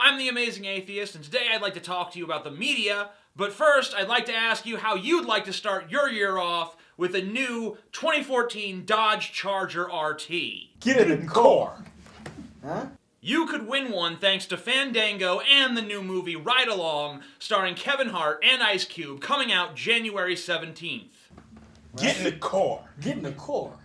I'm the Amazing Atheist, and today I'd like to talk to you about the media, but first I'd like to ask you how you'd like to start your year off with a new 2014 Dodge Charger RT. Get it in core. Huh? You could win one thanks to Fandango and the new movie Ride Along, starring Kevin Hart and Ice Cube, coming out January 17th. Get in the core. Get in the core.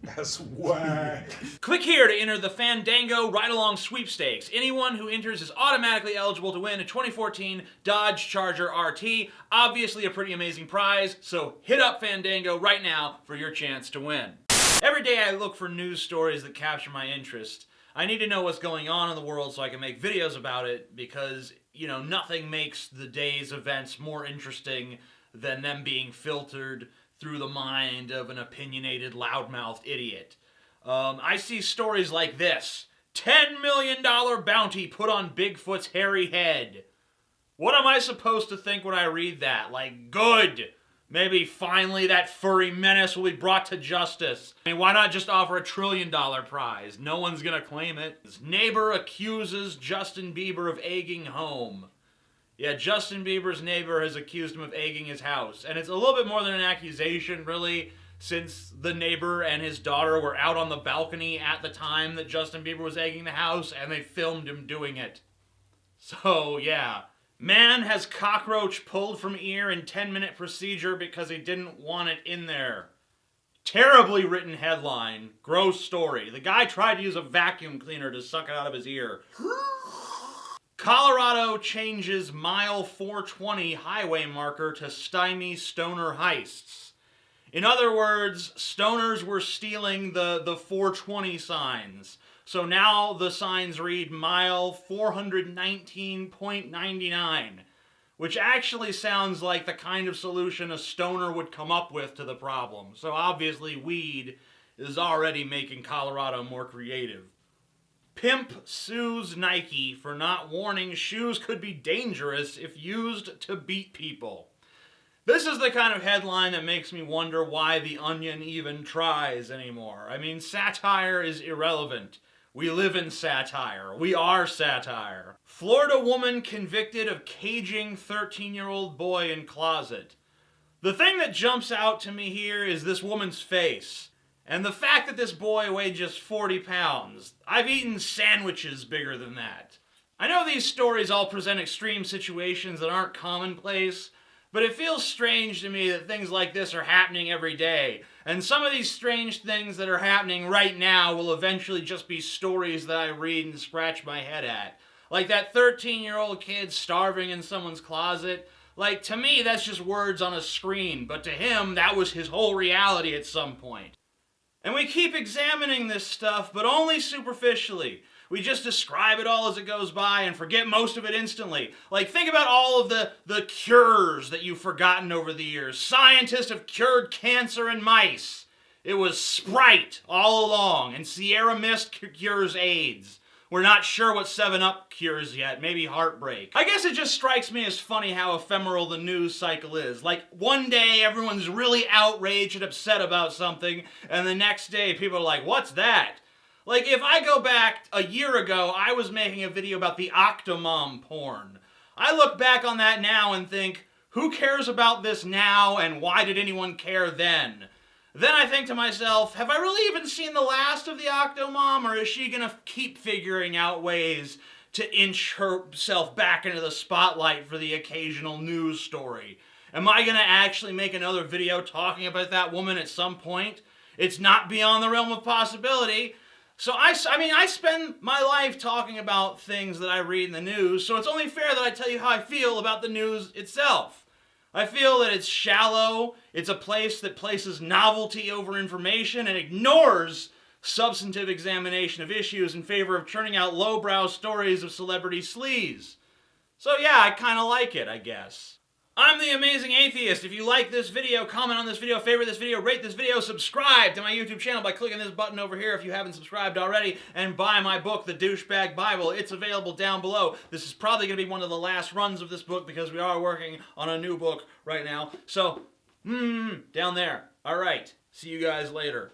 That's whack. Click here to enter the Fandango Ride Along sweepstakes. Anyone who enters is automatically eligible to win a 2014 Dodge Charger RT. Obviously a pretty amazing prize, so hit up Fandango right now for your chance to win. Every day I look for news stories that capture my interest. I need to know what's going on in the world so I can make videos about it because, nothing makes the day's events more interesting than them being filtered through the mind of an opinionated, loudmouthed idiot. I see stories like this. $10 million bounty put on Bigfoot's hairy head. What am I supposed to think when I read that? Like, good. Maybe finally that furry menace will be brought to justice. I mean, why not just offer a $1 trillion prize? No one's gonna claim it. His neighbor accuses Justin Bieber of egging home. Yeah, Justin Bieber's neighbor has accused him of egging his house. And it's a little bit more than an accusation, really, since the neighbor and his daughter were out on the balcony at the time that Justin Bieber was egging the house, and they filmed him doing it. So, yeah. Man has cockroach pulled from ear in 10-minute procedure because he didn't want it in there. Terribly written headline. Gross story. The guy tried to use a vacuum cleaner to suck it out of his ear. Colorado changes mile 420 highway marker to stymie stoner heists. In other words, stoners were stealing the 420 signs. So now the signs read mile 419.99, which actually sounds like the kind of solution a stoner would come up with to the problem. So obviously weed is already making Colorado more creative. Pimp sues Nike for not warning shoes could be dangerous if used to beat people. This is the kind of headline that makes me wonder why The Onion even tries anymore. I mean, satire is irrelevant. We live in satire. We are satire. Florida woman convicted of caging 13-year-old boy in closet. The thing that jumps out to me here is this woman's face. And the fact that this boy weighed just 40 pounds. I've eaten sandwiches bigger than that. I know these stories all present extreme situations that aren't commonplace, but it feels strange to me that things like this are happening every day. And some of these strange things that are happening right now will eventually just be stories that I read and scratch my head at. Like that 13-year-old kid starving in someone's closet. Like, to me, that's just words on a screen, but to him, that was his whole reality at some point. And we keep examining this stuff, but only superficially. We just describe it all as it goes by and forget most of it instantly. Like, think about all of the cures that you've forgotten over the years. Scientists have cured cancer in mice. It was Sprite all along, and Sierra Mist cures AIDS. We're not sure what 7-Up cures yet, maybe heartbreak. I guess it just strikes me as funny how ephemeral the news cycle is. Like, one day everyone's really outraged and upset about something, and the next day people are like, what's that? Like, if I go back a year ago, I was making a video about the Octomom porn. I look back on that now and think, who cares about this now, and why did anyone care then? Then I think to myself, have I really even seen the last of the Octomom, or is she gonna keep figuring out ways to inch herself back into the spotlight for the occasional news story? Am I gonna actually make another video talking about that woman at some point? It's not beyond the realm of possibility. So I spend my life talking about things that I read in the news, so it's only fair that I tell you how I feel about the news itself. I feel that it's shallow, it's a place that places novelty over information and ignores substantive examination of issues in favor of churning out lowbrow stories of celebrity sleaze. So yeah, I kind of like it, I guess. I'm the Amazing Atheist. If you like this video, comment on this video, favorite this video, rate this video, subscribe to my YouTube channel by clicking this button over here if you haven't subscribed already, and buy my book, The Douchebag Bible. It's available down below. This is probably going to be one of the last runs of this book because we are working on a new book right now. So, down there. All right. See you guys later.